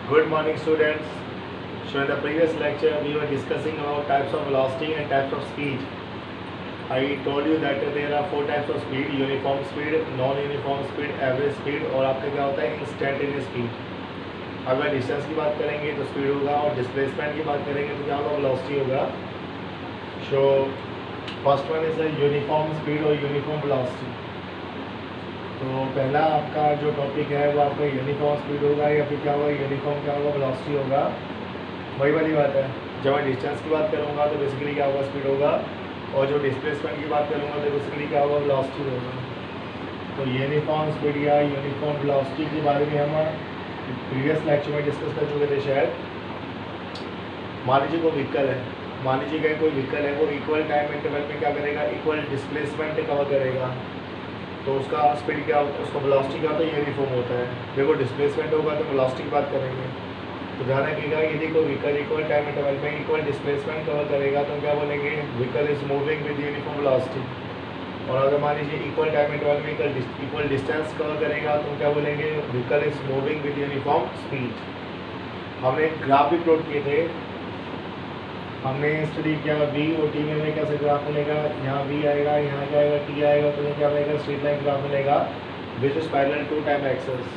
Good morning, students. So in the previous lecture, we were discussing about types of velocity and types of speed. I told you that there are four types of speed: uniform speed, non-uniform speed, average speed और आपका क्या होता है instantaneous speed. अगर distance की बात करेंगे तो स्पीड होगा और डिस्प्लेसमेंट की बात करेंगे तो क्या होगा वेलोसिटी होगा. So first one is uniform speed और यूनिफॉर्म वेलोसिटी. तो पहला आपका जो टॉपिक है वो आपका यूनिफॉर्म स्पीड होगा या फिर क्या होगा यूनिफॉर्म क्या होगा वेलोसिटी होगा. वही वाली बात है. जब मैं डिस्टेंस की बात करूँगा तो बेसिकली क्या होगा स्पीड होगा और जो डिस्प्लेसमेंट की बात करूँगा तो बेसिकली क्या होगा वेलोसिटी होगा. तो यूनिफॉर्म स्पीड या यूनिफॉर्म वेलोसिटी के बारे में हम प्रीवियस लेक्चर में डिस्कस कर चुके थे शायद. मान लीजिए कोई व्हीकल है, मान लीजिए कि कोई व्हीकल है वो इक्वल टाइम इंटरवल में क्या करेगा इक्वल डिस्प्लेसमेंट कवर करेगा. तो उसका स्पीड क्या होता है, उसका वेलोसिटी क्या होता है यूनिफॉर्म होता है. देखो डिस्प्लेसमेंट होगा तो वेलोसिटी की बात करेंगे. तो ध्यान रखिएगा यदि कोई व्हीकल इक्वल टाइम इंटरवल में इक्वल डिस्प्लेसमेंट कवर करेगा तो क्या बोलेंगे vehicle is moving with uniform velocity. और अगर मान लीजिए इक्वल टाइम इंटरवल में इक्वल डिस्टेंस कवर करेगा तो क्या बोलेंगे vehicle is moving with uniform speed. हमने ग्राफ भी प्लॉट किए थे. हमने स्टडी किया वी और टी में कैसे ग्राफ मिलेगा. यहाँ वी आएगा, यहाँ क्या आएगा टी आएगा, तो क्या मिलेगा स्ट्रेट लाइन ग्राफ मिलेगा which is parallel to time axis.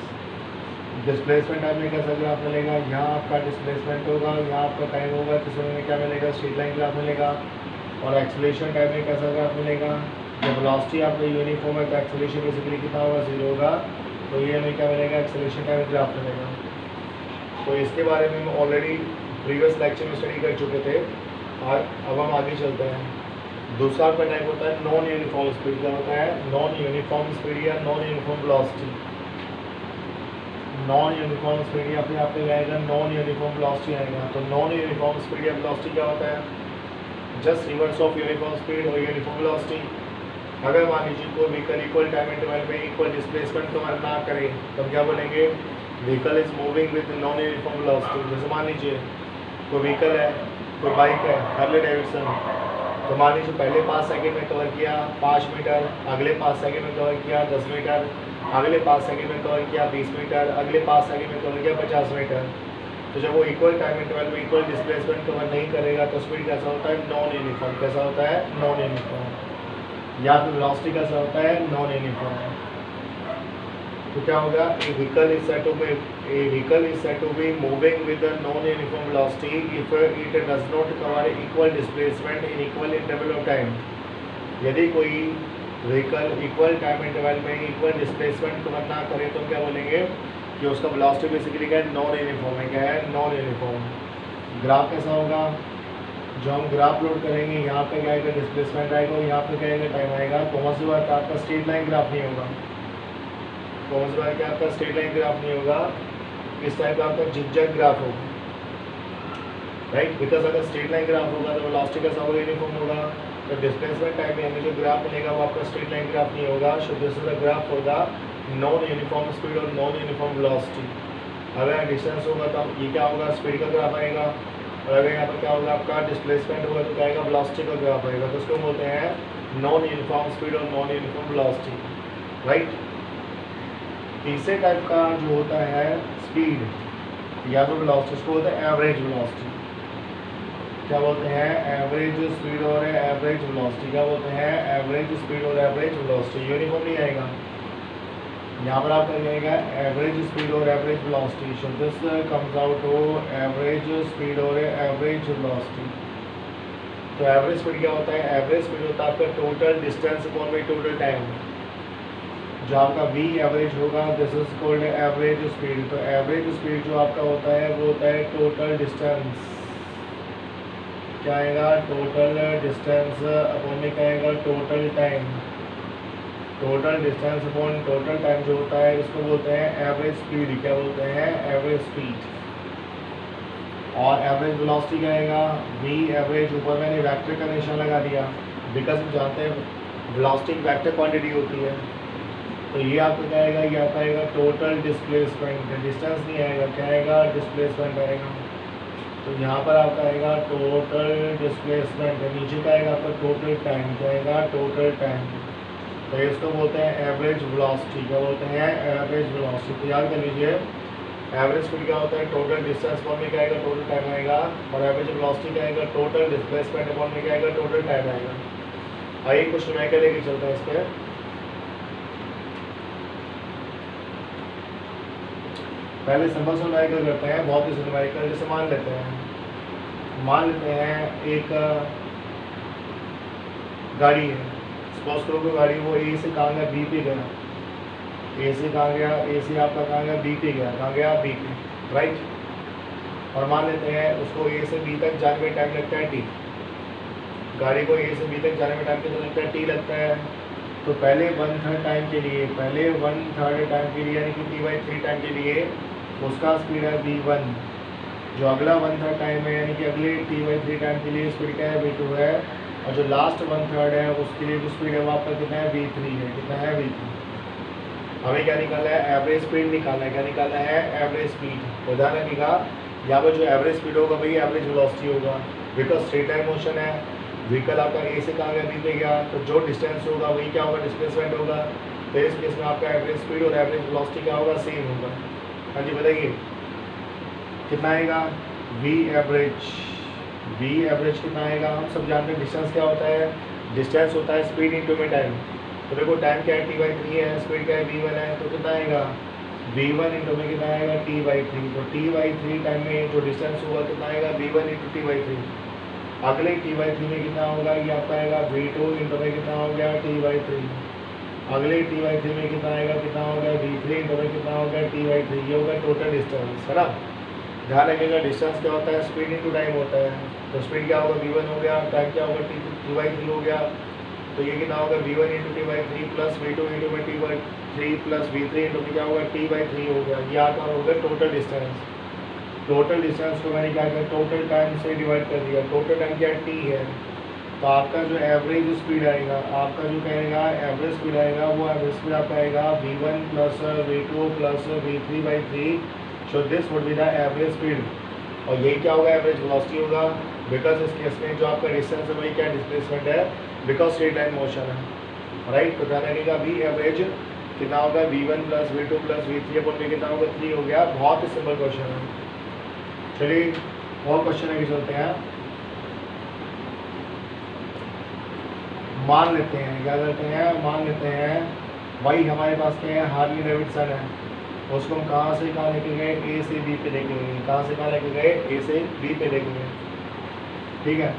Displacement time में कैसा ग्राफ मिलेगा, यहाँ आपका डिस्प्लेसमेंट होगा, यहाँ आपका टाइम होगा, तो समय में क्या मिलेगा स्ट्रेट लाइन ग्राफ मिलेगा. और एक्सेलरेशन टाइम में कैसा ग्राफ मिलेगा. जब वेलोसिटी आपका यूनिफॉर्म है तो एक्सेलरेशन बेसिकली कितना होगा जीरो होगा. तो ये हमें क्या मिलेगा एक्सेलरेशन टाइम ग्राफ मिलेगा. तो इसके बारे में हम ऑलरेडी प्रीवियस लेक्चर में स्टडी कर चुके थे. और अब हम आगे चलते हैं. दूसरा आपका टाइप होता है नॉन यूनिफॉर्म स्पीड. क्या होता है नॉन यूनिफॉर्म स्पीड या non uniform velocity. Non uniform speed या फिर आपको आएगा नॉन यूनिफॉर्म वेलोसिटी आएगा. तो नॉन यूनिफॉर्म स्पीड या वेलोसिटी क्या होता है just reverse of uniform speed और यूनिफॉर्म वेलोसिटी. अगर मान लीजिए कोई व्हीकल इक्वल टाइम इंटरवल में इक्वल डिस्प्लेसमेंट कवर ना करे तो हम क्या बोलेंगे vehicle is moving with non uniform velocity. जैसे मान लीजिए कोई व्हीकल है, कोई बाइक है हार्ले डेविडसन. तो मान लीजिए पहले 5 सेकंड में कवर किया 5 मीटर, अगले 5 सेकंड में कवर किया 10 मीटर, अगले 5 सेकंड में कवर किया 20 मीटर, अगले 5 सेकंड में कवर किया 50 मीटर. तो जब वो इक्वल टाइम इंटरवल में इक्वल डिस्प्लेसमेंट कवर नहीं करेगा तो स्पीड कैसा होता है नॉन यूनिफॉर्म. कैसा होता है नॉन यूनिफॉर्म. या फिर वेलोसिटी कैसा होता है नॉन यूनिफॉर्म. तो क्या होगा a vehicle is said to be moving with a non-uniform velocity if it does not cover equal displacement in equal interval of time. यदि कोई व्हीकल इक्वल टाइम इंटरवल में इक्वल डिस्प्लेसमेंट कवर ना करे तो क्या बोलेंगे कि उसका वेलोसिटी बेसिकली क्या है नॉन यूनिफॉर्म है. क्या है नॉन यूनिफॉर्म. ग्राफ कैसा होगा जो हम ग्राफ लोड करेंगे यहाँ पे क्या आएगा डिस्प्लेसमेंट आएगा और यहाँ पे क्या आएगा टाइम आएगा. कौन सी बात आपका स्ट्रेट लाइन ग्राफ नहीं होगा. कौन सी बात क्या आपका स्ट्रेट लाइन ग्राफ नहीं होगा. इस टाइप का आपका जिगजैग ग्राफ होगा राइट. बिकॉज अगर स्ट्रेट लाइन ग्राफ होगा तो वेलोसिटी कैसा होगा यूनिफॉर्म होगा. तो डिस्प्लेसमेंट टाइम में हमें जो ग्राफ मिलेगा वो आपका स्ट्रेट लाइन ग्राफ नहीं होगा. So this is the graph होगा नॉन यूनिफॉर्म स्पीड और नॉन यूनिफॉर्म वेलोसिटी. अगर डिस्टेंस होगा तो ये क्या होगा स्पीड का ग्राफ आएगा. और अगर यहाँ पर क्या होगा आपका डिस्प्लेसमेंट होगा तो क्या आएगा वेलोसिटी का ग्राफ आएगा. तो उसको बोलते हैं नॉन यूनिफॉर्म स्पीड और नॉन यूनिफॉर्म वेलोसिटी राइट. तीसरे टाइप का जो होता है स्पीड या तो वेलोसिटी उसको बोलते हैं एवरेज वेलोसिटी. क्या बोलते हैं एवरेज स्पीड और एवरेज वेलोसिटी. क्या बोलते हैं एवरेज स्पीड और एवरेज वेलोसिटी. यूनिफॉर्म नहीं आएगा यहाँ पर आपका जाएगा एवरेज स्पीड और average velocity. So this comes out to average speed और एवरेज वेलोसिटी. तो एवरेज स्पीड क्या होता है एवरेज स्पीड होता है आपका total distance upon by total time. जो आपका वी एवरेज होगा this is called average speed. तो एवरेज स्पीड जो आपका होता है वो होता है टोटल डिस्टेंस. क्या आएगा टोटल डिस्टेंस अपॉन में क्या आएगा total time. Total distance upon total time जो होता है इसको बोलते हैं एवरेज स्पीड. क्या बोलते हैं एवरेज स्पीड. और एवरेज वेलोसिटी क्या आएगा वी एवरेज. ऊपर मैंने वेक्टर का निशान लगा दिया बिकॉज हम जानते हैं वेलोसिटी वेक्टर क्वांटिटी होती है. तो ये आपको क्या आएगा ये आपका आएगा टोटल डिस्प्लेसमेंट. डिस्टेंस नहीं आएगा क्या आएगा डिस्प्लेसमेंट आएगा. तो यहाँ पर आपका आएगा टोटल डिस्प्लेसमेंट. नीचे का आएगा आपका टोटल टाइम. क्या आएगा टोटल टाइम. तो इसको बोलते हैं एवरेज वेलोसिटी. क्या बोलते हैं एवरेज वेलोसिटी. तो याद कर लीजिए एवरेज स्पीड क्या होता है, टोटल डिस्टेंस अपॉन में क्या आएगा, टोटल टाइम आएगा। और एवरेज वेलोसिटी क्या आएगा, टोटल डिस्प्लेसमेंट अपॉन में क्या आएगा, टोटल टाइम आएगा। आइए कुछ न्यूमेरिकल लेके चलते हैं इस पर। पहले सिंपल सा न्यूमेरिकल करते हैं, बहुत ही न्यूमेरिकल। जैसे मान लेते हैं एक गाड़ी है, सपोज करो कि गाड़ी वो ए से कहाँ गया, बी पे गया। ए से कहाँ गया, ए से आपका कहाँ गया, बी पे गया। कहाँ गया, बी पे, राइट। और मान लेते हैं उसको ए से बी तक जाने में टाइम लगता है टी। गाड़ी को ए से बी तक जाने में टाइम कितना लगता है, टी लगता है। तो पहले 1/3 टाइम के लिए, यानी कि t/3 टाइम के लिए उसका स्पीड है v1। जो अगला 1/3 टाइम है, यानी कि अगले t/3 टाइम के लिए स्पीड क्या है, v2 है। और जो लास्ट 1/3 है उसके लिए जो स्पीड है वो आपका कितना है, v3 है। कितना है, v3। हमें क्या निकालना है, एवरेज स्पीड निकालना है। क्या निकालना है, एवरेज स्पीड। तो ध्यान रखिएगा, यहाँ पर जो एवरेज स्पीड होगा वही एवरेज वेलोसिटी होगा, बिकॉज स्ट्रेट लाइन मोशन है। व्हीकल आपका ए से कहाँ गया, बी पे गया। तो जो डिस्टेंस होगा वही क्या होगा, डिस्प्लेसमेंट होगा। तो इस केस में आपका एवरेज स्पीड और एवरेज वेलोसिटी क्या होगा, सेम होगा। हाँ जी बताइए कितना आएगा, वी एवरेज कितना आएगा। हम सब जानते हैं डिस्टेंस क्या होता है, डिस्टेंस होता है स्पीड इंटू में टाइम। तो देखो टाइम क्या है, t/3 है, स्पीड क्या है, v1 है। तो कितना आएगा, v1 इंटू में कितना आएगा, t/3। तो t/3 टाइम में जो डिस्टेंस होगा कितना आएगा, v1 इंटू t/3। अगले t/3 में कितना होगा, ये आपका आएगा v2 इंटू में कितना हो गया, t/3। अगले t/3 में कितना आएगा, कितना होगा, v3 इंटू में कितना होगा, t/3। ये होगा टोटल डिस्टेंस, है ना। ध्यान रखिएगा डिस्टेंस क्या होता है, स्पीड इंटू टाइम होता है। तो स्पीड क्या होगा, v1 हो गया, टाइम क्या होगा, t/3 हो गया। तो ये कितना होगा, v1 into t/3 plus v2 into में t/3 प्लस v3 इंटू में क्या होगा, t/3 हो गया। ये आपका हो गया टोटल डिस्टेंस। टोटल डिस्टेंस को मैंने क्या किया, टोटल टाइम से डिवाइड कर दिया। टोटल टाइम क्या है, टी है। तो आपका जो एवरेज स्पीड आएगा, आपका जो कहेगा एवरेज स्पीड आएगा, वो एवरेज स्पीड आपका आएगा v1 plus v2 plus v3/3। So this would be the average speed. और यही क्या होगा, एवरेज वेलोसिटी होगा। बिकॉज इस केस में जो आपका डिस्टेंस है वही क्या डिस्प्लेसमेंट है, बिकॉज स्ट्रेट लाइन मोशन है, राइट। तो ध्यान रखिएगा वी एवरेज कितना होगा, v1 plus v2 plus v3 upon में कितना होगा, 3 हो गया। बहुत ही सिंपल क्वेश्चन है। चलिए और क्वेश्चन आगे चलते हैं। मान लेते हैं, क्या करते हैं, मान लेते हैं भाई हमारे पास क्या है, हार्ली डेविडसन है। उसको हम कहाँ से कहाँ लेके गए, ए से बी पे लेके गए। कहाँ से कहाँ लेके गए, ए से बी पे लेके गए, ठीक है।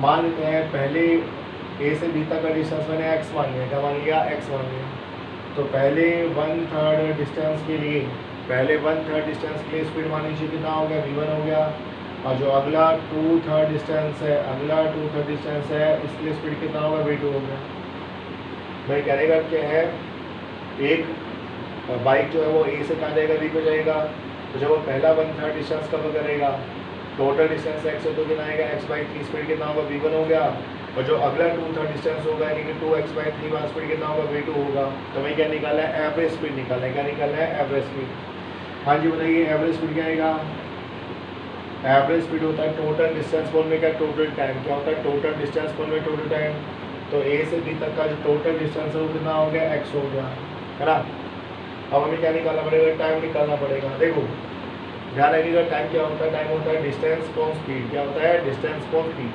मान लेते हैं पहले ए से बी तक का डिस्टेंस मैंने एक्स मान लिया। क्या मान लिया, एक्स मान लिया। तो पहले 1/3 डिस्टेंस के लिए, स्पीड मान लीजिए कितना हो गया, v1 हो गया। और जो अगला 2/3 डिस्टेंस है, इसके लिए स्पीड कितना होगा, v2 हो गया। भाई कहने का क्या है, एक बाइक जो है वो ए से कहाँ जाएगा, बी पे जाएगा। तो जब वो पहला 1/3 डिस्टेंस कवर करेगा, टोटल डिस्टेंस एक्स है तो कितना आएगा, x/3। स्पीड कितना होगा, v1 हो गया। और जो अगला 2/3 डिस्टेंस होगा, यानी कि 2x/3 वहाँ स्पीड कितना होगा, v2 होगा। तो हमें क्या निकालना है, एवरेज स्पीड निकालना है। क्या निकालना है, एवरेज स्पीड। हाँ जी बताइए, एवरेज स्पीड क्या आएगा। एवरेज स्पीड होता है टोटल डिस्टेंस बोल में क्या, टोटल टाइम। क्या होता है, टोटल डिस्टेंस बोल में टोटल टाइम। तो ए से बी तक का जो टोटल डिस्टेंस है वो कितना हो गया, x हो गया, है ना। अब हमें क्या निकालना पड़ेगा, टाइम निकालना पड़ेगा। देखो ध्यान रखिएगा, टाइम क्या होता है, टाइम होता है डिस्टेंस अपॉन स्पीड। क्या होता है, डिस्टेंस अपॉन स्पीड।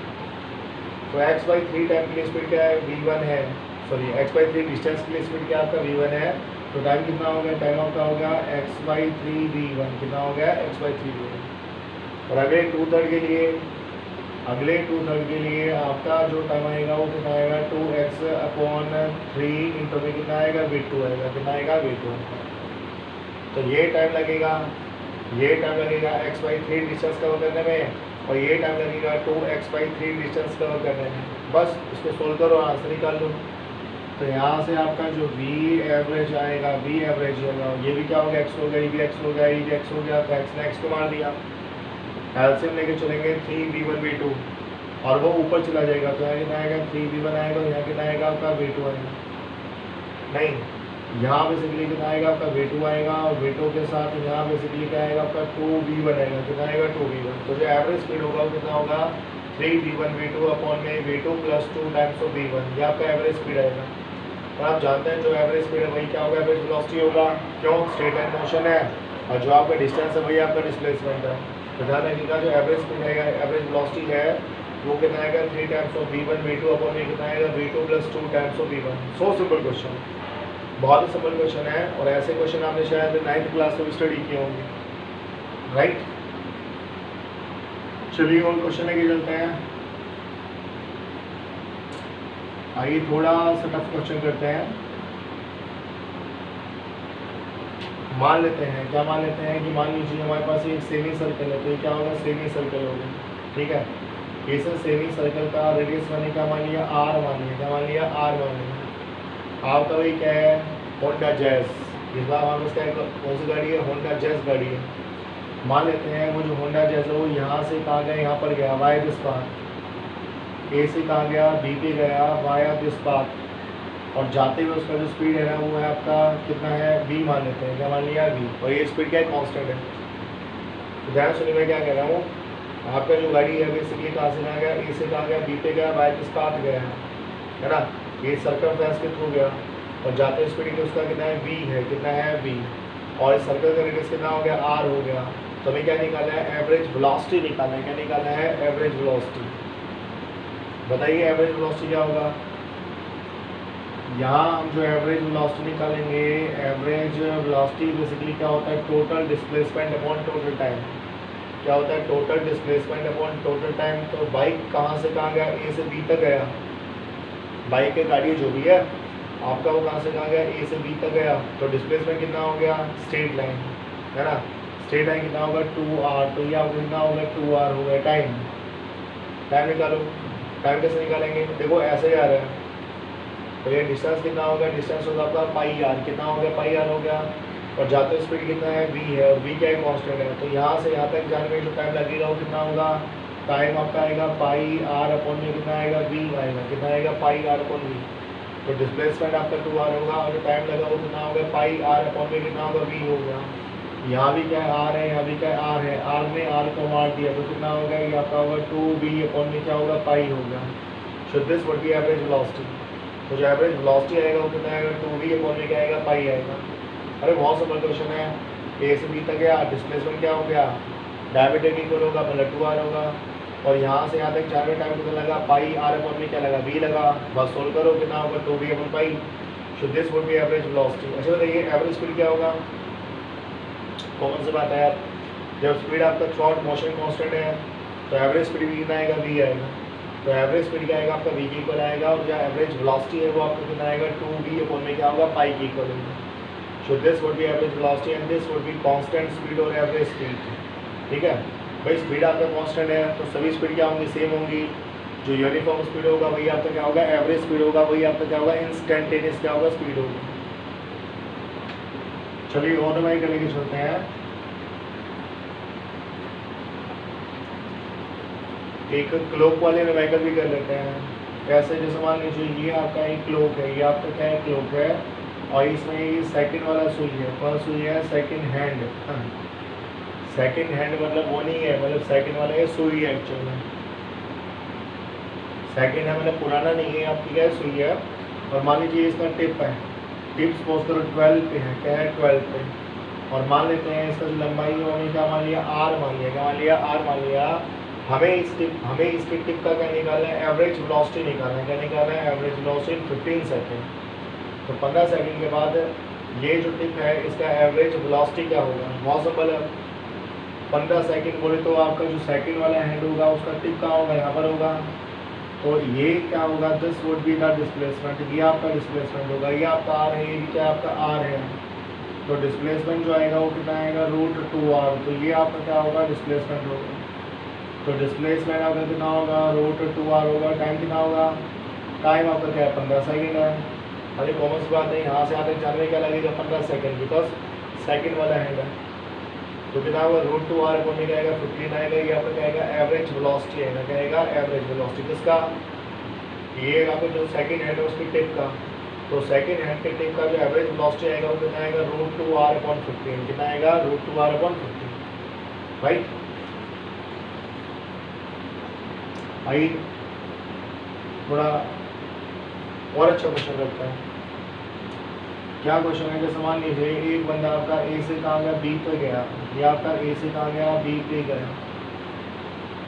तो x/3 टाइम के लिए स्पीड क्या है, v1 है। सॉरी x/3 डिस्टेंस के लिए स्पीड क्या आपका, v1 है। तो टाइम कितना हो गया, टाइम आपका हो गया x/3 v1। कितना हो गया, x/3 v1। और अगले 2/3 के लिए आपका जो टाइम आएगा वो कितना आएगा, 2x/3 इंटू में कितना आएगा, v2 आएगा। कितना आएगा, v2 आएगा। तो ये टाइम लगेगा x/3 डिस्टेंस कवर करने में, और ये टाइम लगेगा 2x/3 डिस्टेंस कवर करने में। बस इसको सोल्व करो, आंसर निकाल लो। तो यहाँ से आपका जो v एवरेज आएगा, ये भी क्या हो गया, x हो गया, ये भी x हो गया, ये भी x हो गया। तो x ने x को मार दिया। एलसीएम लेके चलेंगे 3v1 v2, और वो ऊपर चला जाएगा। तो यहाँ कितना आएगा, 3v1 आएगा। यहाँ कितना आएगा आपका, v2 आएगा। नहीं, यहाँ बेसिकली कितना आएगा आपका, v2 आएगा। और v2 के साथ यहाँ बेसिकली क्या आएगा आपका, 2v1 आएगा। कितना आएगा, 2v1। तो जो एवरेज स्पीड होगा वो कितना होगा, 3v1 v2 अपॉन में v2 plus 2 times of v1। ये आपका एवरेज स्पीड आएगा। और आप जानते हैं जो एवरेज स्पीड है वही क्या होगा, एवरेज वेलोसिटी होगा। क्यों, स्ट्रेट लाइन मोशन है। और जो आपका डिस्टेंस है वही आपका डिस्प्लेसमेंट है। तो ध्यान रखिएगा जो एवरेज स्पीड है, एवरेज वेलोसिटी है, वो कितना आएगा 3 times of v1 v2 upon में कितना आएगा v2 + 2 times of v1। So simple question, बहुत ही सिंपल क्वेश्चन है, और ऐसे क्वेश्चन आपने शायद 9th क्लास में भी स्टडी किए होंगे, राइट। चलिए और क्वेश्चन लेके चलते हैं। आइए थोड़ा सा टफ क्वेश्चन करते हैं। मान लेते हैं, क्या मान लेते हैं कि मान लीजिए हमारे पास एक सेमी सर्कल है, तो ये क्या होगा, सेमी सर्कल होगा, ठीक है। इस सेमी सर्कल का रेडियस मैंने क्या मान लिया, r मान लिया, क्या मान लिया, r मान लिया। आपका वही क्या है, होंडा जैज़। इस बार हमारे पास क्या है, कौन सी गाड़ी है, होंडा जैज़ गाड़ी है। मान लेते हैं वो जो होंडा जैज़ है वो यहाँ से कहाँ गया, यहाँ पर गया वाया दिस पाथ, ए से कहाँ गया, बी पे गया वाया दिस पाथ, और जाते हुए उसका जो स्पीड है ना वो है आपका कितना है, v मान लेते हैं, क्या मान लिया, v, और ये स्पीड क्या है, कांस्टेंट है। तो ध्यान सुनिए मैं क्या कह रहा हूँ, आपका जो गाड़ी है बेसिकली कहाँ से कहाँ गया, ए से कहाँ गया, बी पे गया, वाई किस पाथ गया है ना, ये सर्कमफ्रेंस के थ्रू गया, और जाते स्पीड उसका कितना है, v है, कितना है v, और इस सर्कल का रेडियस कितना हो गया, r हो गया। तो हमें क्या निकालना है, एवरेज वेलोसिटी निकालना है। क्या निकालना है, एवरेज वेलोसिटी। बताइए एवरेज वेलोसिटी क्या होगा। यहाँ हम जो एवरेज वेलोसिटी निकालेंगे, एवरेज वेलोसिटी बेसिकली क्या होता है, total displacement upon total time. क्या होता है, total displacement upon total time. तो बाइक कहाँ से कहाँ गया, ए से बी तक गया, बाइक की गाड़ी जो भी है आपका वो कहाँ से कहाँ गया, ए से बी तक गया, तो डिस्प्लेसमेंट कितना हो गया, स्ट्रेट लाइन है ना, स्ट्रेट लाइन कितना होगा 2r, तो ये आपको कितना होगा 2r हो गया। टाइम, टाइम निकालो, टाइम कैसे निकालेंगे, देखो ऐसे ही आ रहा है, तो ये डिस्टेंस कितना होगा, डिस्टेंस होगा आपका पाई आर, कितना हो गया, पाई आर हो गया, और जाते स्पीड कितना है, v है, और v क्या है, कांस्टेंट है। तो यहाँ से यहाँ तक जाने में जो टाइम लगेगा वो कितना होगा, टाइम आपका आएगा पाई आर अपॉन में कितना आएगा, v आएगा, कितना आएगा, पाई आर अपॉन v। तो डिस्प्लेसमेंट आपका 2r होगा, और जो टाइम लगा वो कितना होगा, पाई आर अपॉन में कितना होगा, v हो गया। यहाँ भी क्या है, r है, यहाँ भी क्या है, r है, r में r को मार दिया तो कितना होगा, ये आपका होगा 2v अपॉन में क्या होगा, पाई हो गया। So this would be average velocity. तो जो एवरेज वेलोसिटी आएगा वो कितना आएगा, 2v अपॉन में क्या आएगा, पाई आएगा। अरे बहुत सिंपल क्वेश्चन है, ए से बी तक गया, डिस्प्लेसमेंट क्या हो गया, डायमीटर इक्वल होगा, मतलब 2r होगा, और यहाँ से यहाँ तक जाने टाइम कितना लगा, पाई आर अपॉन में क्या लगा, v लगा, बस सोल्व करो कितना होगा, 2v upon pi. So this would be average velocity. अच्छा बताइए एवरेज स्पीड क्या होगा, कॉमन से बात है यार, जब स्पीड आपका थ्रू मोशन कांस्टेंट है तो एवरेज स्पीड भी कितना आएगा, v आएगा। तो एवरेज स्पीड क्या आएगा आपका, v के इक्वल आएगा, और जो एवरेज वेलोसिटी है वो आपको कितना आएगा, 2v अपॉन में क्या होगा, पाई के इक्वल होगा। So this would be average velocity and this would be constant speed और एवरेज स्पीड। ठीक है भाई, स्पीड आपका कांस्टेंट है तो सभी स्पीड क्या होंगी, सेम होंगी। जो यूनिफॉर्म स्पीड होगा वही आपका क्या होगा, एवरेज स्पीड होगा, वही आपका क्या होगा, इंस्टेंटेनियस क्या होगा, स्पीड होगा। चलिए और नंबर करने के चलते हैं। एक क्लोक वाले नंबर भी कर लेते हैं। कैसे, जैसे मान लीजिए ये आपका एक क्लोक है, ये आपका क्या है, क्लोक है, और इसमें ये सेकंड वाला सुई है, कौन सुई है, सेकंड हैंड। सेकंड हैंड मतलब वो नहीं है, मतलब सेकंड वाला ये सुई है एक्चुअल में, सेकंड है मतलब पुराना नहीं है, आपकी क्या है, सुई है। और मान लीजिए इसका टिप है, टिप सपोज करो 12 पे है, क्या है, 12 पे, और मान लेते हैं इसका जो लंबाई है हमने क्या मान लिया, r मान लिया, क्या मान लिया, r मान लिया। हमें इसकी टिप का क्या निकालना है, एवरेज वेलोसिटी निकालना है। क्या निकालना है, एवरेज वेलोसिटी इन 15 सेकेंड। तो 15 सेकेंड के बाद ये जो टिप है इसका एवरेज वेलोसिटी क्या होगा, बहुत सिंपल है। 15 सेकेंड बोले तो आपका जो सेकेंड वाला हैंड होगा उसका टिप कहाँ होगा, यहाँ पर होगा, तो ये क्या होगा, this would be the displacement, ये आपका डिस्प्लेसमेंट होगा, ये आपका r है, ये भी क्या आपका r है। तो डिस्प्लेसमेंट जो आएगा वो कितना आएगा, √2r, तो ये आपका क्या होगा, डिस्प्लेसमेंट होगा। तो डिस्प्लेसमेंट आपका कितना होगा, √2r होगा। टाइम कितना होगा, टाइम आपका क्या है, 15 सेकेंड है। अरे कॉमन सी बात है, यहाँ से आते जाने में क्या लगेगा, 15 सेकेंड, बिकॉज सेकेंड वाला हैंड है। तो कितना होगा, √2r अपॉन में क्या आएगा, 15 आएगा। ये आपका क्या आएगा, एवरेज वेलोसिटी आएगा, क्या आएगा, एवरेज वेलोसिटी किसका, ये आपका जो सेकेंड हैंड है उसकी टिप का। तो सेकेंड हैंड के टिप का जो एवरेज वेलोसिटी आएगा वो कितना आएगा, √2r अपॉन 15, कितना आएगा, √2r अपॉन 15, राइट। आइए थोड़ा और अच्छा क्वेश्चन करते हैं। क्या क्वेश्चन है, जैसे मान लीजिए एक बंदा आपका ए से कहाँ गया बी पे गया, या आपका ए से कहाँ गया बी पे गया,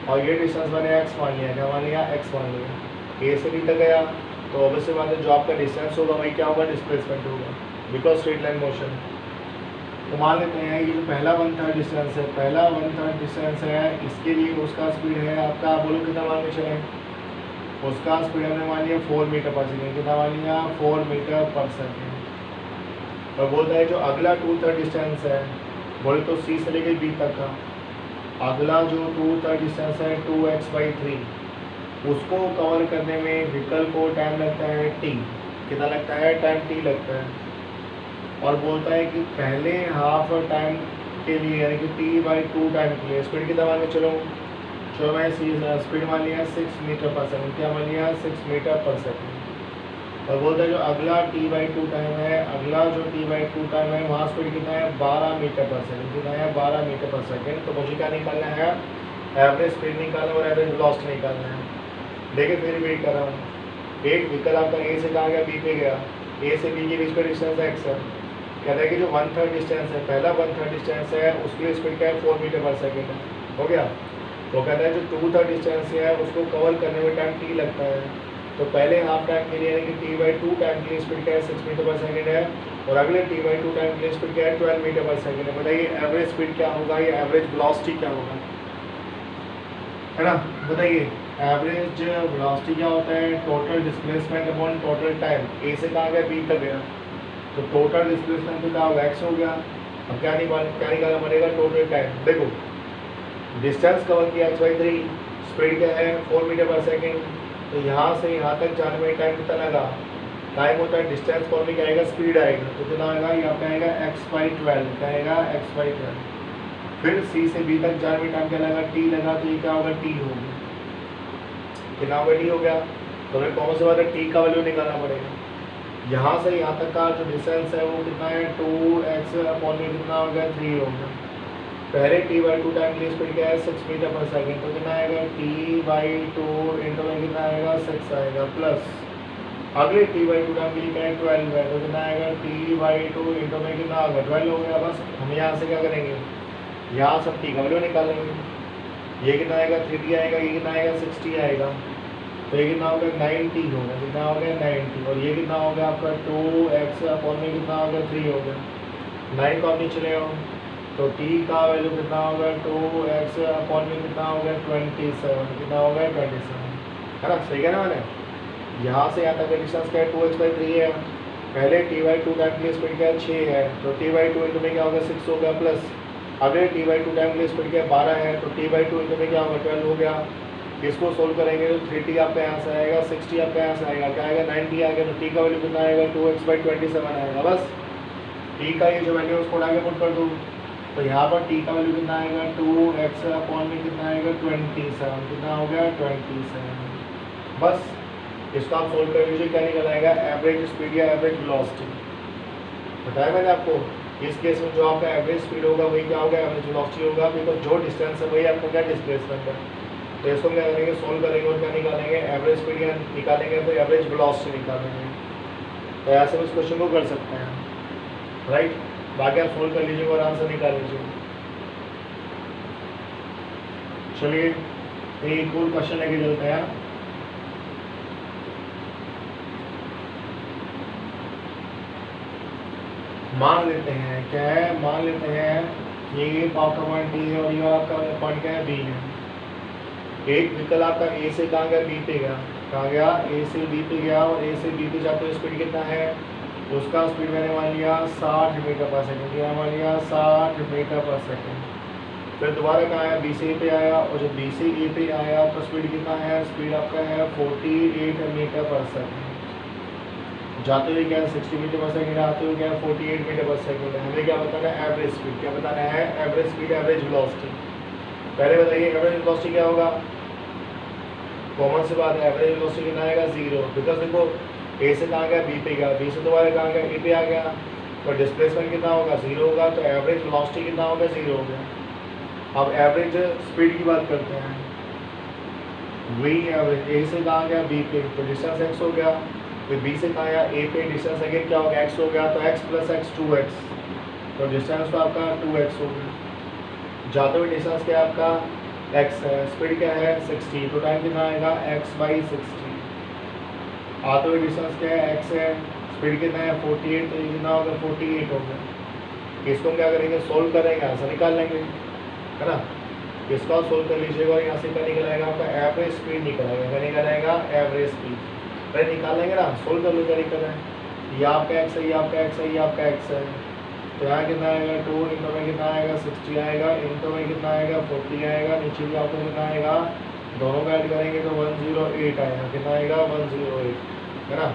और ये डिस्टेंस मैंने एक्स मान लिया, क्या मान लिया एक्स मान लिया। ए से बी तक गया तो ऑब्वियसली बात है जो आपका डिस्टेंस होगा वही क्या होगा, डिस्प्लेसमेंट होगा, बिकॉज स्ट्रेट लाइन मोशन। तो मान लेते हैं ये जो पहला 1/3 डिस्टेंस है, पहला 1/3 डिस्टेंस है, इसके लिए उसका स्पीड है आपका, बोलो कितना मान के चले, उसका स्पीड हमने मान लिया 4 मीटर पर सेकेंड, कितना मान लिया 4 मीटर पर सेकेंड। और बोलता है जो अगला 2/3 डिस्टेंस है, बोले तो सी से लेके बी तक का अगला जो 2/3 डिस्टेंस है 2x/3, उसको कवर करने में व्हीकल को टाइम लगता है t, कितना लगता है, टाइम t लगता है। और बोलता है कि पहले हाफ टाइम के लिए यानी कि t/2 टाइम के लिए स्पीड कितना मान के चलो, मैं स्पीड मान लिया 6 मीटर पर सेकेंड, क्या मान लिया 6 मीटर पर सेकेंड। और बोलता है जो अगला t/2 टाइम है, अगला जो t/2 टाइम है वहाँ स्पीड कितना है 12 मीटर पर सेकेंड, कितना है 12 मीटर पर सेकेंड। तो मुझे क्या निकालना है, एवरेज स्पीड निकालना और एवरेज वेलोसिटी निकालना है। देखिए फिर वेट कर रहा हूँ, एक व्हीकल आपका ए से कहाँ गया बी पे गया, ए से बी के बीच का डिस्टेंस एक्स है, कहता है कि जो 1/3 डिस्टेंस है, पहला 1/3 डिस्टेंस है उसकी स्पीड क्या है 4 मीटर पर सेकेंड है, हो गया। तो कहता है जो 2/3 डिस्टेंस है उसको कवर करने में टाइम t लगता है, तो पहले हाफ टाइम के लिए यानी कि t/2 टाइम के लिए स्पीड क्या है 6 मीटर पर सेकेंड है, और अगले t/2 टाइम के लिए स्पीड क्या है 12 मीटर पर सेकेंड है। बताइए एवरेज स्पीड क्या होगा, ये एवरेज वेलोसिटी क्या होगा, है ना, बताइए एवरेज वेलोसिटी क्या होता है, total displacement upon total time. A से कहाँ गया बी तक गया, तो टोटल डिस्प्लेसमेंट तो क्या होगा एक्स हो गया। अब क्या निकालना पड़ेगा, टोटल टाइम। देखो डिस्टेंस कवर किया x/3, स्पीड क्या है 4 मीटर पर सेकेंड, तो यहाँ से यहाँ तक जाने में टाइम कितना लगा, टाइम होता है डिस्टेंस फॉर्म क्या आएगा, स्पीड आएगा, तो कितना आएगा यहाँ पे आएगा x/12, क्या आएगा x/12। फिर सी से बी तक जाने में टाइम क्या लगा, t लगा, तो ये क्या होगा t हो गया, कितना होगा t हो गया। तो हमें कौन से बात है t का वैल्यू निकालना पड़ेगा। यहाँ से यहाँ तक का जो डिस्टेंस है वो कितना है 2x/में कितना हो गया 3 हो गया। पहले t/2 टाइम के लिए स्पीड क्या है 6 मीटर पर सेकेंड, तो कितना आएगा t/2 इंटू में कितना आएगा 6 आएगा, प्लस अगले t/2 टाइम के लिए क्या है 12 है, तो कितना आएगा t/2 इंटू में कितना होगा 12 हो गया। बस हम यहाँ से क्या करेंगे, यहाँ सब t का वैल्यू निकालेंगे, ये कितना आएगा 3t आएगा, ये कितना आएगा 60 आएगा, तो ये कितना हो गया 90 हो गया, कितना हो गया 90, और ये कितना हो गया आपका 2x/में कितना हो गया 3 हो गया, 9 को आप नीचे ले आओ, तो t का वैल्यू कितना होगा 2x/में कितना हो गया 27, कितना हो गया 27, है ना, सही है ना। मैंने यहाँ से यहाँ तक का डिस्टेंस क्या है 2x/3 है, पहले t/2 टाइम के लिए स्पीड क्या है 6 है, तो t/2 इंटू में क्या होगा 6 हो गया, प्लस अगले t/2 टाइम के लिए स्पीड क्या है 12 है, तो t/2 इंटू में क्या होगा 12 हो गया। इसको सोल्व करेंगे तो 3t आपका यहाँ से आएगा, 60 आपका यहाँ से आएगा, क्या आएगा 90 आएगा, तो t का वैल्यू कितना आएगा 2x/27 आएगा। बस t का ये जो वैल्यू उसको उठा के पुट कर दूँ, तो यहाँ पर t का वैल्यू कितना आएगा 2x/में कितना आएगा 27, कितना हो गया 27। बस इसको आप सोल्व कर लीजिए, क्या निकल आएगा एवरेज स्पीड या एवरेज वेलोसिटी। बताया मैंने आपको, इस केस में जो आपका एवरेज स्पीड होगा वही क्या होगा एवरेज वेलोसिटी होगा, बिकॉज जो डिस्टेंस है वही आपका क्या डिस्प्लेसमेंट है। तो इसको क्या करेंगे सोल्व करेंगे और क्या निकालेंगे एवरेज स्पीड या निकालेंगे, तो एवरेज वेलोसिटी निकालेंगे। तो ऐसे में इस क्वेश्चन को कर सकते हैं, राइट। बाकी आप सोल्व कर लीजिएगा और आंसर निकाल लीजिए। चलिए एक और क्वेश्चन लेके चलते हैं। मान लेते हैं क्या है, मान लेते हैं ये आपका पॉइंट डी है और ये आपका पॉइंट क्या है बी है। एक व्हीकल आपका ए से कहाँ गया बी पे गया, कहाँ गया ए से बी पे गया, और ए से बी पे जाते हुए स्पीड कितना है, उसका स्पीड मैंने मान लिया 60 मीटर पर सेकेंड, क्या मान लिया 60 मीटर पर सेकेंड। फिर दोबारा कहाँ आया बी से ए पे आया, और जब बी से ए पे आया तो स्पीड कितना है, स्पीड आपका है 48 मीटर पर सेकेंड। जाते हुए क्या है 60 मीटर पर सेकेंड, आते हुए क्या है 48 मीटर पर सेकेंड। हमें क्या बताना है एवरेज स्पीड, क्या बताना है एवरेज स्पीड एवरेज वेलोसिटी। पहले बताइए एवरेज वेलोसिटी क्या होगा, कॉमन सी बात है एवरेज वेलोसिटी कितना आएगा 0, बिकॉज देखो ए से कहाँ गया बी पे गया, बी से दोबारा कहाँ गया ए पे आ गया, तो डिस्प्लेसमेंट कितना होगा 0 होगा, तो एवरेज वेलोसिटी कितना होगा 0 हो गया। अब एवरेज स्पीड की बात करते हैं, वही एवरेज ए से कहाँ गया बी पे, तो डिस्टेंस x हो गया, फिर बी से कहाँ आया, ए पे डिस्टेंस अगेन क्या हो गया, एक्स हो गया, तो एक्स प्लस एक्स 2x, तो डिस्टेंस तो आपका 2x हो गया। जाते हुए डिस्टेंस क्या है आपका, x है, स्पीड क्या है 60, तो टाइम कितना आएगा x/60। आते हुए डिस्टेंस क्या है, x है, स्पीड कितना है 48, तो ये कितना होगा 48 हो गया। इसको हम क्या करेंगे, सोल्व करेंगे, आंसर निकाल लेंगे, है ना। इसका सोल्व कर लीजिएगा और यहाँ से क्या निकल आएगा आपका एवरेज स्पीड निकल आएगा, क्या निकल आएगा एवरेज स्पीड, पहले निकाल लेंगे ना, सोल्व कर लो क्या निकल है, ये आपका एक्स है, ये आपका एक्स है, ये आपका एक्स है, तो यहाँ कितना आएगा 2 इंटू में कितना आएगा 60 आएगा, इंटू में कितना आएगा 40 आएगा, नीचे भी आपको कितना आएगा, दोनों का ऐड करेंगे तो 108 आएगा, कितना आएगा 108, है ना।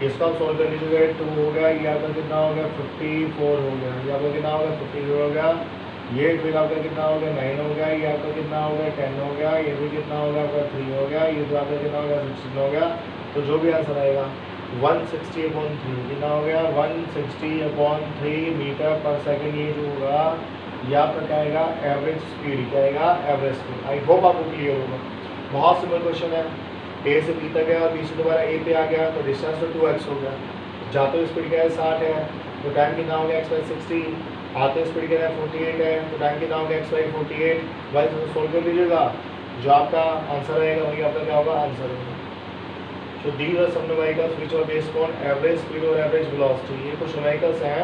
इसका आप सोल्व कर लीजिएगा, 2 हो गया, ये आपका कितना हो गया 54 हो गया, ये आपका कितना हो गया 54 हो गया, ये फिर आपका कितना हो गया 9 हो गया, ये आपका कितना हो गया 10 हो गया, ये भी कितना होगा आपका 3 हो गया, ये तो आपका कितना हो गया 16 हो गया, तो जो भी आंसर आएगा 160/3 कितना हो गया 160/3 मीटर पर सेकेंड, ये जो होगा ये आपका क्या आएगा एवरेज स्पीड, क्या आएगा एवरेज स्पीड। आई होप आपको क्लियर होगा, बहुत सिंपल क्वेश्चन है, ए से बी तक गया और बी से दोबारा ए पे आ गया, तो डिस्टेंस तो 2x हो गया, जाते हुए स्पीड क्या है 60 है, तो टाइम कितना हो गया x/60, आते स्पीड क्या है 48 है, तो टाइम कितना हो गया x/48, भाई सोल्व कर लीजिएगा, जो आपका आंसर आएगा वही आपका क्या होगा आंसर होगा। So these are some numericals which are based on average speed और average velocity। ये कुछ numericals हैं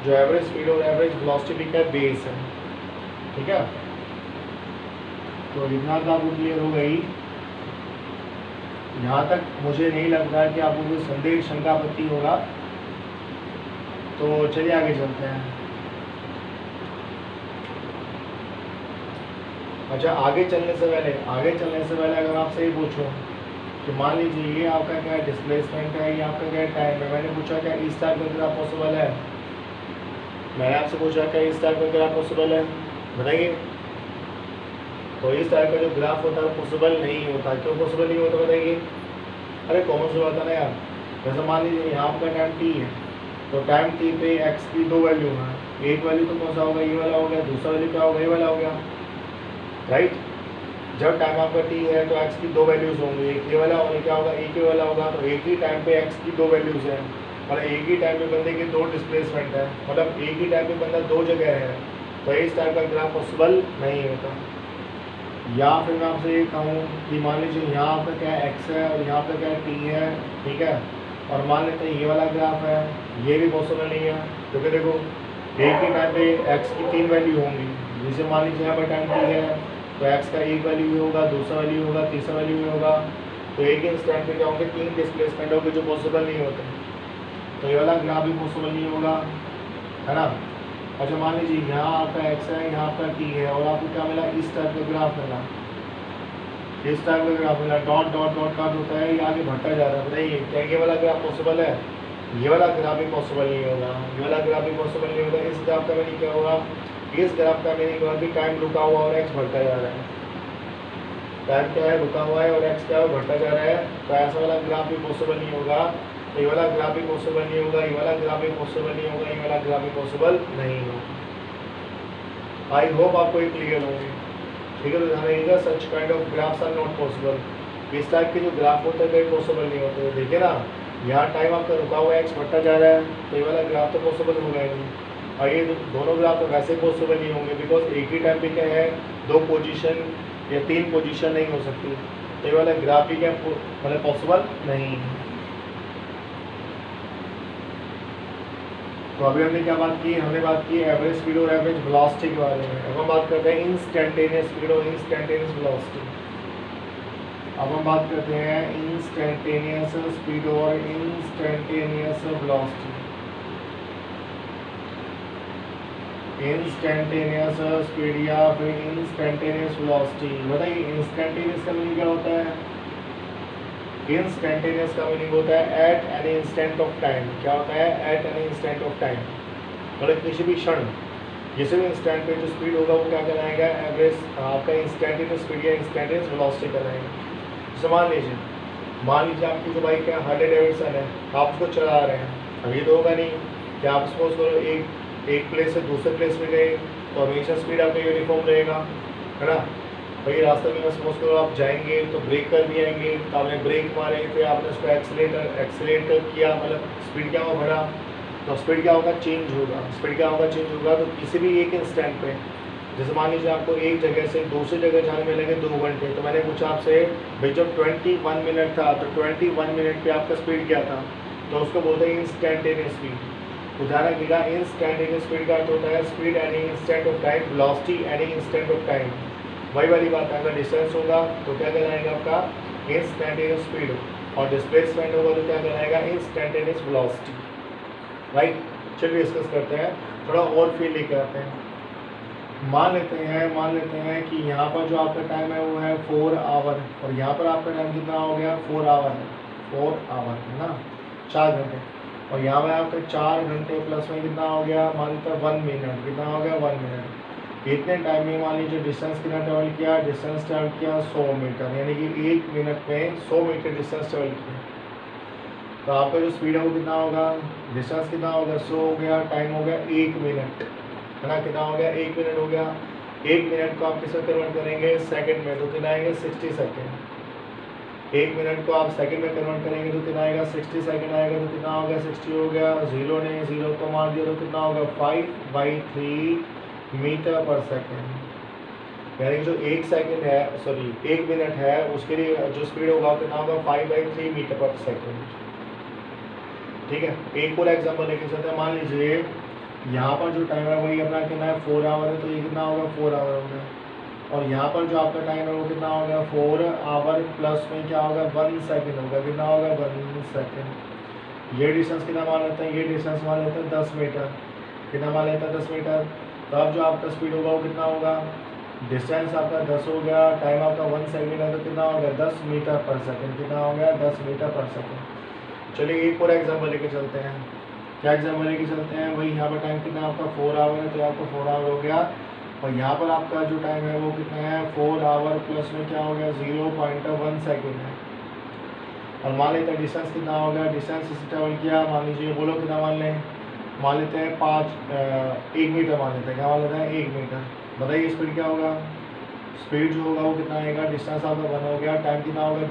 जो average speed और average velocity का बेस है, ठीक है। तो इतना तो आपको क्लियर हो गई, यहाँ तक मुझे नहीं लगता है कि आपको कोई संदेह शंका आपत्ति होगा, तो चलिए आगे चलते हैं। अच्छा, आगे चलने से पहले अगर आपसे ये पूछूं कि मान लीजिए ये आपका क्या डिस्प्लेसमेंट है, ये आपका क्या टाइम है, मैंने पूछा क्या इस टाइप का ग्राफ पॉसिबल है, मैंने आपसे पूछा क्या इस टाइप का ग्राफ पॉसिबल है, बताइए। तो इस टाइप का जो ग्राफ होता है पॉसिबल नहीं होता, क्यों पॉसिबल नहीं होता बताइए। अरे कॉमन सी बात है ना यार, जैसे मान लीजिए यहाँ आपका टाइम टी है, तो टाइम टी पे एक्स की 2 वैल्यू है, एक वैल्यू तो कौन सा होगा ये वाला हो गया, दूसरा वैल्यू क्या होगा ये वाला हो गया, राइट। जब टाइम आपका टी है तो एक्स की 2 वैल्यूज़ होंगी, एक ये वाला और क्या होगा एक ये वाला होगा, तो एक ही टाइम पे एक्स की 2 वैल्यूज़ हैं, और एक ही टाइम पे बंदे के 2 डिस्प्लेसमेंट है, मतलब एक ही टाइम पे बंदा 2 जगह है, तो इस टाइप का ग्राफ पॉसिबल नहीं होता। या फिर मैं आपसे ये कहूँ कि मान लीजिए यहाँ आपका क्या एक्स है और यहाँ पे क्या टी है, ठीक है, और मान लेते हैं ये वाला ग्राफ है, ये भी पॉसिबल नहीं है, क्योंकि देखो एक ही टाइम पे एक्स की 3 वैल्यू होंगी, जैसे मान लीजिए यहाँ पर टाइम टी है तो x का एक वैल्यू भी होगा, दूसरा वैल्यू होगा, तीसरा वैल्यू भी होगा, तो एक ही इंस्टेंट पे क्या होंगे 3 डिस्प्लेसमेंट होंगे जो पॉसिबल नहीं होते, तो ये वाला ग्राफ भी पॉसिबल नहीं होगा, है ना। अच्छा, मान लीजिए यहाँ आपका x है, यहाँ आपका t है, और आपको क्या मिला इस टाइप का ग्राफ मिला, इस टाइप का ग्राफ मिला, डॉट डॉट डॉट का होता है, ये आगे बढ़ता जा रहा है, बताइए क्या ये वाला ग्राफ पॉसिबल है, ये वाला ग्राफ भी पॉसिबल नहीं होगा, ये वाला ग्राफ भी पॉसिबल नहीं होगा। इस ग्राफ का मीनिंग क्या होगा, इस ग्राफ का मीनिंग होगा कि टाइम रुका हुआ और एक्स बढ़ता जा रहा है, टाइम क्या है रुका हुआ है और एक्स क्या है बढ़ता जा रहा है, तो ऐसा वाला ग्राफ भी पॉसिबल नहीं होगा, ये वाला ग्राफ भी पॉसिबल नहीं होगा, ये वाला ग्राफ भी पॉसिबल नहीं होगा, ये वाला ग्राफ भी पॉसिबल नहीं होगा। आई होप आपको ये क्लियर होंगे, ठीक है। तो ध्यान रखिएगा, such kind of graphs are not possible, इस टाइप के जो ग्राफ होते हैं कहीं पॉसिबल नहीं होते। देखिए ना, यहाँ टाइम आपका रुका हुआ है, एक्स बढ़ता जा रहा है, तो ये वाला ग्राफ तो पॉसिबल होगा ही नहीं, और ये दोनों ग्राफ तो वैसे पॉसिबल नहीं होंगे, बिकॉज एक ही टाइम पे क्या है 2 पोजीशन या 3 पोजीशन नहीं हो सकती, तो ये वाला ग्राफ ही क्या मतलब पॉसिबल नहीं है। तो अभी हमने क्या बात की, हमने बात की एवरेज स्पीड और एवरेज वेलोसिटी के बारे में। अब हम बात करते हैं इंस्टेंटेनियस स्पीड और इंस्टेंटेनियस वेलोसिटी। अब हम बात करते हैं इंस्टेंटेनियस स्पीड और इंस्टेंटेनियस वेलोसिटी। इंस्टेंटेनियस स्पीड या फिर इंस्टेंटेनियस वेलोसिटी, बताइए इंस्टेंटेनियस का मीनिंग क्या होता है। इंस्टेंटेनियस का मीनिंग होता है at an instant of time. क्या होता है, at an instant of time, मतलब किसी भी क्षण किसी भी इंस्टेंट पे जो स्पीड होगा वो क्या कराएगा, एवरेज आपका इंस्टेंटेनियस स्पीड या इंस्टेंटेनियस वेलोसिटी कराएगा। जैसे मान लीजिए आपकी जो बाइक है हार्ले डेविडसन है, आप उसको चला रहे हैं, अब ये तो होगा नहीं कि आप सपोज करो एक प्लेस से दूसरे प्लेस में गए तो हमेशा स्पीड आपका यूनिफॉर्म रहेगा, है ना। भाई रास्ते में सपोज करो आप जाएंगे तो ब्रेक कर भी आएंगे, तो आपने ब्रेक मारे, फिर आपने उसको एक्सीलेट किया, मतलब स्पीड क्या होगा बढ़ा, तो स्पीड क्या होगा चेंज होगा, स्पीड क्या होगा चेंज होगा। तो किसी भी एक इंस्टेंट पे, जैसे मान लीजिए आपको एक जगह से दूसरी जगह जाने में लगे 2 घंटे, तो मैंने पूछा आपसे भाई जब 21 मिनट था तो 21 मिनट पे आपका स्पीड क्या था, तो उसको बोलते हैं इंस्टेंटेनियस स्पीड। तो ध्यान रखिएगा, इंस्टेंटेनियस स्पीड का अर्थ होता है speed any instant of time, velocity any instant of time. वही वाली बात है, अगर डिस्टेंस होगा तो क्या कहलाएगा आपका इंस्टेंटेनियस स्पीड, और डिस्प्लेसमेंट होगा तो क्या कहलाएगा इंस्टेंटेनियस वेलोसिटी। राइट, चलिए डिस्कस करते हैं, थोड़ा और फील लेके आते हैं। मान लेते हैं कि यहाँ पर जो आपका टाइम है वो है 4 आवर, और यहाँ पर आपका टाइम कितना हो गया 4 आवर है, 4 आवर है ना, 4 घंटे, और यहाँ पर आपका 4 घंटे प्लस में कितना हो गया, मान लेते हैं 1 मिनट, कितना हो गया 1 मिनट। इतने टाइम में मान लीजिए डिस्टेंस कितना ट्रेवल किया, डिस्टेंस ट्रेवल किया 100 मीटर, यानी कि 1 मिनट में 100 मीटर डिस्टेंस ट्रेवल किया। तो आपका जो स्पीड है वो कितना होगा, डिस्टेंस कितना होगा 100 हो गया, टाइम हो गया 1 मिनट, है ना, कितना हो गया 1 मिनट हो गया। 1 मिनट को आप किस में कन्वर्ट करेंगे सेकंड में, तो कितना आएंगे 60 सेकंड। 1 मिनट को आप सेकंड में कन्वर्ट करेंगे तो कितना आएगा 60 सेकंड आएगा, तो कितना हो गया 60 हो गया, जीरो ने जीरो को मार दिया तो कितना होगा 5/3 मीटर पर सेकेंड। यानी जो 1 सेकंड है, सॉरी 1 मिनट है, उसके लिए जो स्पीड होगा कितना होगा 5/3 मीटर पर सेकेंड। ठीक है, एक और एग्जांपल लेके चलते हैं। मान लीजिए यहाँ पर जो टाइम है वही अपना कितना है 4 आवर है, तो ये कितना होगा 4 आवर हो गया, और यहाँ पर जो आपका टाइम है वो कितना होगा 4 आवर प्लस में क्या होगा 1 सेकंड होगा, कितना होगा 1 सेकंड। ये डिस्टेंस कितना मान लेते हैं, ये डिस्टेंस मान लेते हैं 10 मीटर, कितना मान लेते हैं 10 मीटर। तो अब जो आपका स्पीड होगा वो कितना होगा, डिस्टेंस आपका 10 हो गया, टाइम आपका 1 सेकंड है, तो कितना हो गया 10 मीटर पर सेकंड, कितना हो गया 10 मीटर पर सेकंड। चलिए एक और एग्जाम्पल लेके चलते हैं। क्या एग्जाम्पल लेके चलते हैं, वही यहाँ पर टाइम कितना आपका 4 आवर है, तो आपका 4 आवर हो गया, और यहाँ पर आपका जो टाइम है वो कितना है 4 आवर प्लस में क्या हो गया 0.1 सेकेंड है। और मान लेते हैं डिस्टेंस कितना हो गया, डिस्टेंस से ट्रेवल किया, मान लीजिए बोलो कितना मान लें, मान लेते हैं 1 मीटर मान लेते हैं, क्या मान लेते हैं 1 मीटर। बताइए स्पीड क्या होगा, स्पीड जो होगा वो कितना आएगा, डिस्टेंस आपका 1 हो गया, टाइम कितना होगा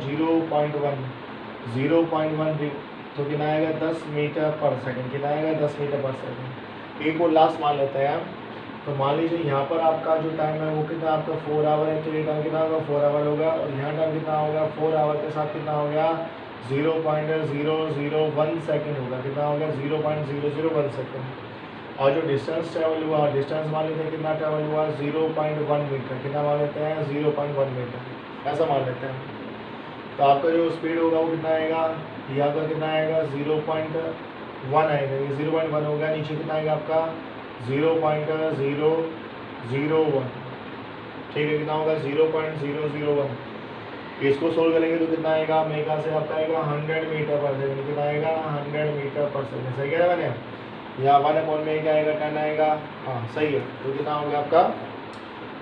0.1, तो कितना आएगा 10 मीटर पर सेकंड, कितना आएगा 10 मीटर पर सेकंड। एक और लास्ट मान लेते हैं हम, तो मान लीजिए यहाँ पर आपका जो टाइम है वो कितना आपका 4 आवर है, तो ये टाइम कितना होगा 4 आवर होगा, और यहाँ टाइम कितना होगा 4 आवर के साथ कितना हो गया 0.001 सेकंड होगा, कितना होगा 0.001 सेकंड। और जो डिस्टेंस ट्रेवल हुआ, डिस्टेंस मान लेते हैं कितना ट्रेवल हुआ 0.1 मीटर, कितना मान लेते हैं 0.1 मीटर, ऐसा मान लेते हैं। तो आपका जो स्पीड होगा वो कितना आएगा, ये आपका कितना आएगा 0.1 आएगा, ये 0.1 होगा, नीचे कितना आएगा आपका 0.001, ठीक है, कितना होगा 0.001। इसको सोल्व करेंगे तो कितना आएगा, मेगा से आपका आएगा 100 मीटर पर सेकंड, कितना आएगा 100 मीटर पर सेकंड। सही कह रहे मैंने, यहाँ 1/में क्या आएगा 10 आएगा, हाँ सही है। तो कितना हो गया आपका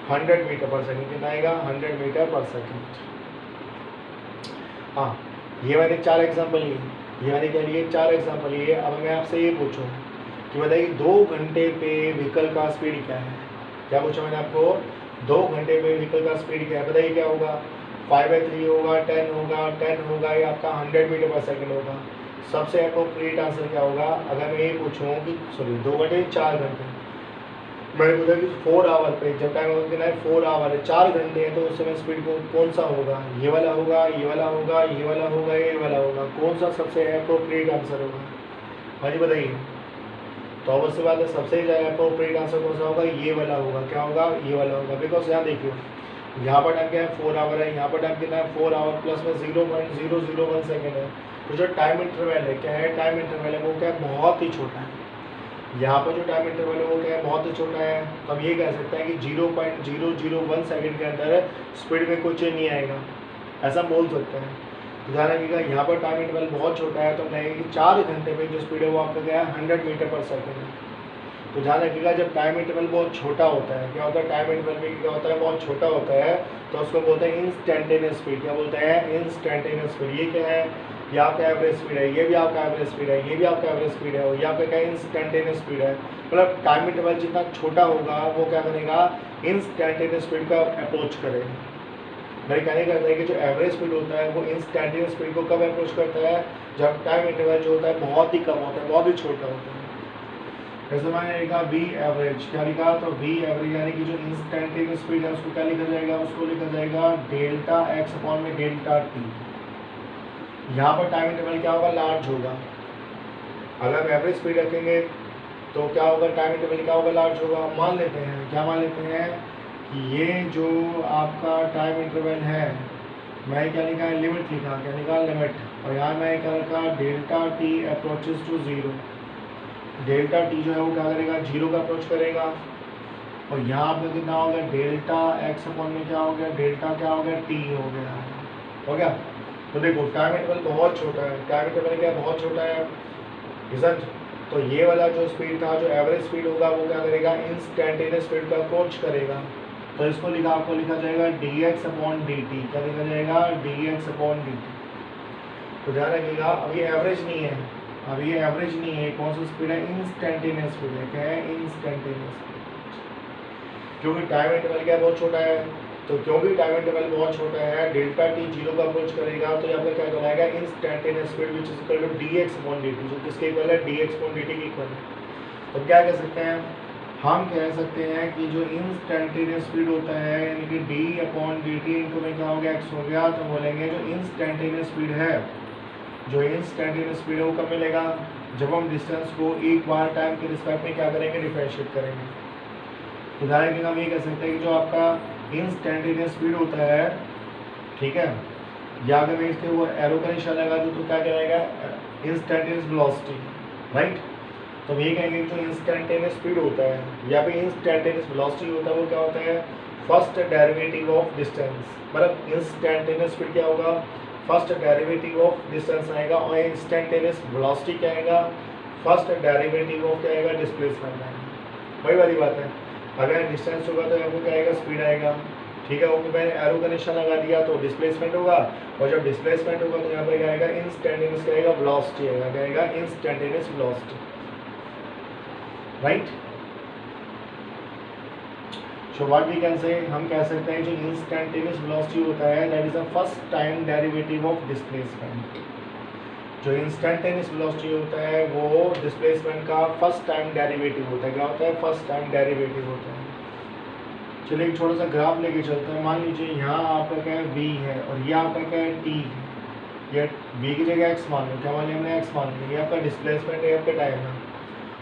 100 मीटर पर सेकंड, कितना आएगा 100 मीटर पर सेकंड। हाँ, ये मैंने 4 एग्जाम्पल लिए, ये मैंने क्या लिए 4 एग्जाम्पल लिए। अब मैं आपसे ये पूछूं कि बताइए 2 घंटे पे व्हीकल का स्पीड क्या है। क्या पूछा मैंने आपको, 2 घंटे पे व्हीकल का स्पीड क्या है, बताइए क्या होगा, 5/3 होगा, 10 होगा, 10 होगा, या आपका 100 मीटर पर सेकंड होगा। सबसे अप्रोप्रिएट आंसर क्या होगा, अगर मैं ये पूछूँ कि सॉरी 2 घंटे 4 घंटे, मैंने पूछा कि 4 आवर पे जब टाइम होगा 4 आवर है, 4 घंटे हैं, तो उस समय स्पीड को कौन सा होगा, ये वाला होगा, ये वाला होगा, ये वाला होगा, ये वाला होगा, कौन सा सबसे अप्रोप्रिएट आंसर होगा। हाँ जी बताइए। तो अवश्य बात है सबसे ज़्यादा अप्रोप्रिएट आंसर कौन सा होगा, ये वाला होगा। क्या होगा, ये वाला होगा। बिकॉज यहाँ देखिए यहाँ पर टाइम क्या है 4 आवर है, यहाँ पर टाइम कितना है 4 आवर प्लस में 0.001 सेकेंड है। तो जो टाइम इंटरवल है क्या है, टाइम इंटरवल है वो क्या है बहुत ही छोटा है। यहाँ पर जो टाइम इंटरवल है वो क्या है बहुत ही छोटा है। तो हम ये कह सकते हैं कि 0.001 सेकेंड के अंदर स्पीड में कोई चेंज नहीं आएगा, ऐसा बोल सकते हैं। तो ध्यान रखिएगा यहाँ पर टाइम इंटरवल बहुत छोटा है, तो कहेंगे कि 4 घंटे पे जो स्पीड है वो आपका क्या है 100 मीटर पर सेकेंड है। तो ध्यान रखिएगा जब टाइम इंटरवल बहुत छोटा होता है, क्या होता है टाइम इंटरवल में क्या होता है बहुत छोटा होता है, तो उसको बोलते हैं इंस्टेंटेनियस स्पीड। क्या बोलते हैं, इंस्टेंटेनियस स्पीड। ये क्या है, ये आपका एवरेज स्पीड है, ये भी आपका एवरेज स्पीड है, ये भी आपका एवरेज स्पीड है, और ये आपका क्या इंस्टेंटेनियस स्पीड है। मतलब टाइम इंटरवल जितना छोटा होगा वो क्या करेगा, इंस्टेंटेनियस स्पीड का अप्रोच करेगा। मेरे कहने का है कि जो एवरेज स्पीड होता है वो इंस्टेंटेनियस स्पीड को कब अप्रोच करता है, जब टाइम इंटरवल जो होता है बहुत ही कम होता है, बहुत ही छोटा होता है। जैसे मैंने लिखा वी एवरेज, क्या लिखा, तो वी एवरेज यानी कि जो इंस्टेंटेनियस स्पीड है उसको क्या लिखा जाएगा, उसको लिखा जाएगा डेल्टा एक्स अपॉन में डेल्टा टी। यहाँ पर टाइम इंटरवल क्या होगा, लार्ज होगा। अगर हम एवरेज स्पीड रखेंगे तो क्या होगा, टाइम इंटरवल क्या होगा, लार्ज होगा। मान लेते हैं, क्या मान लेते हैं कि ये जो आपका टाइम इंटरवल है, मैं क्या लिखा है, लिमिट लिखा, क्या लिखा, लिमिट, और यहाँ मैं क्या लिखा, delta t approaches to zero. Delta t जो है वो क्या करेगा, जीरो का अप्रोच करेगा। और यहाँ पे कितना हो गया, डेल्टा एक्स अपॉन में क्या हो गया, डेल्टा क्या हो गया, टी हो गया, हो गया। तो देखो टाइम इंटरवल बहुत छोटा है, टाइम इंटरवल क्या बहुत छोटा है, रिजल्ट। तो ये वाला जो स्पीड था, जो एवरेज स्पीड होगा वो क्या करेगा, इंस्टेंटेनियस स्पीड का अप्रोच करेगा। तो इसको लिखा, आपको लिखा जाएगा D x upon d T, क्या लिखा जाएगा, D x upon d T. तो ध्यान रखिएगा, अब ये एवरेज नहीं है, अब ये एवरेज नहीं है, कौन सी स्पीड है, इंस्टेंटेनियस स्पीड है, क्या है, इंस्टेंटेनियस स्पीड। क्योंकि टाइम इंटरवल क्या बहुत छोटा है, तो क्योंकि टाइम इंटरवल बहुत छोटा है, डेल्टा टी जीरो का अप्रोच करेगा, तो यहाँ पर क्या बनाएगा, instantaneous speed which is equal to d x upon d t, जो किसके इक्वल है, d x upon d t के इक्वल है। तो क्या कह सकते हैं, हम कह सकते हैं कि जो इंस्टेंटेनियस स्पीड होता है, यानी कि D upon d T into में क्या हो गया, एक्स हो गया, तो बोलेंगे जो इंस्टेंटेनियस स्पीड है, जो इंस्टेंटेनियस स्पीड है वो कब मिलेगा, जब हम डिस्टेंस को एक बार टाइम के रिस्पेक्ट में क्या करेंगे, डिफरेंशिएट करेंगे। उदाहरण के लिए हम ये कह सकते हैं कि जो आपका इंस्टेंटेनियस स्पीड होता है, ठीक है, या अगर मैं इसके वो एरो का निशान लगा दूँ तो क्या कहलाएगा, इंस्टेंटेनियस वेलोसिटी, राइट। तो हम ये कहेंगे कि जो इंस्टेंटेनियस स्पीड होता है या फिर इंस्टेंटेनियस वेलोसिटी होता है वो क्या होता है, फर्स्ट डेरिवेटिव ऑफ डिस्टेंस। मतलब इंस्टेंटेनियस स्पीड क्या होगा, फर्स्ट डेरिवेटिव ऑफ डिस्टेंस आएगा, और इंस्टेंटेनियस वेलोसिटी क्या आएगा, फर्स्ट डेरिवेटिव ऑफ क्या आएगा, डिस्प्लेसमेंट आएगा। वही वाली बात है, अगर डिस्टेंस होगा तो यहाँ पर क्या आएगा, स्पीड आएगा, ठीक है। ओके, मैंने एरो का निशान लगा दिया तो डिस्प्लेसमेंट होगा, और जब डिस्प्लेसमेंट होगा तो यहाँ पर क्या आएगा, इंस्टेंटेनियस क्या आएगा, वेलोसिटी आएगा, क्या आएगा, instantaneous velocity, right. So what we can say, हम कह सकते हैं जो इंस्टेंटेनियस वेलोसिटी होता है that is the first time derivative of displacement. जो इंस्टेंटेनियस वेलोसिटी होता है वो डिस्प्लेसमेंट का फर्स्ट टाइम डेरिवेटिव होता है। क्या होता है, फर्स्ट टाइम डेरिवेटिव होता है। चलिए एक छोटा सा ग्राफ लेके चलते हैं। मान लीजिए यहाँ आपका क्या है, v है, और ये आपका क्या है, t है। ये v की जगह x मान लो, क्या मान लिया हमने, x मान लिया। ये आपका डिस्प्लेसमेंट है, आपका टाइम है।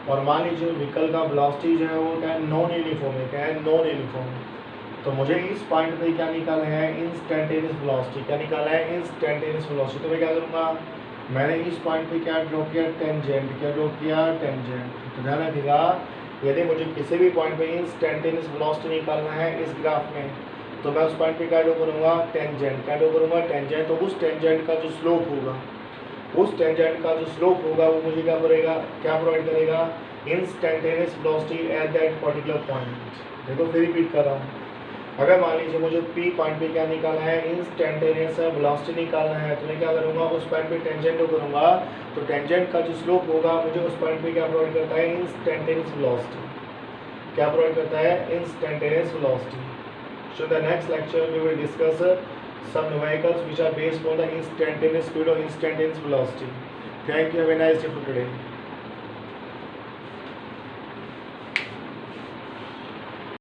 और मान लीजिए व्हीकल का वेलोसिटी जो है वो क्या है, नॉन यूनिफॉर्म है, क्या है, नॉन यूनिफॉर्म। तो मुझे इस पॉइंट पे क्या निकालना है, इंस्टेंटेनियस वेलोसिटी। क्या निकालना है, इंस्टेंटेनियस वेलोसिटी। तो मैं क्या करूँगा, मैंने इस पॉइंट पे क्या ड्रॉ किया, टेंजेंट। क्या ड्रॉ किया, टेंजेंट। तो ध्यान रखिएगा, यदि मुझे किसी भी पॉइंट पे इंस्टेंटेनियस वेलोसिटी निकालना है इस ग्राफ में, तो मैं उस पॉइंट पे क्या ड्रॉ करूँगा, टेंजेंट। क्या ड्रॉ करूँगा, टेंजेंट। तो उस टेंजेंट का जो स्लोप होगा, उस टेंजेंट का जो स्लोप होगा वो मुझे क्या करेगा, क्या प्रोवाइड करेगा, instantaneous velocity at that particular point. देखो फिर रिपीट कर रहा हूँ, अगर मान लीजिए मुझे पी पॉइंट पे क्या निकालना है, इंस्टेंटेनियस वेलोसिटी निकालना है, तो मैं क्या करूँगा, उस पॉइंट पे टेंजेंट को करूँगा, तो टेंजेंट का जो स्लोप होगा मुझे उस पॉइंट पे क्या प्रोवाइड करता है, इंस्टेंटेनियस वेलोसिटी। क्या प्रोवाइड करता है, instantaneous velocity. So the next lecture we will discuss some numericals which are based on the instantaneous speed or instantaneous velocity. Thank you. Have a nice day for today.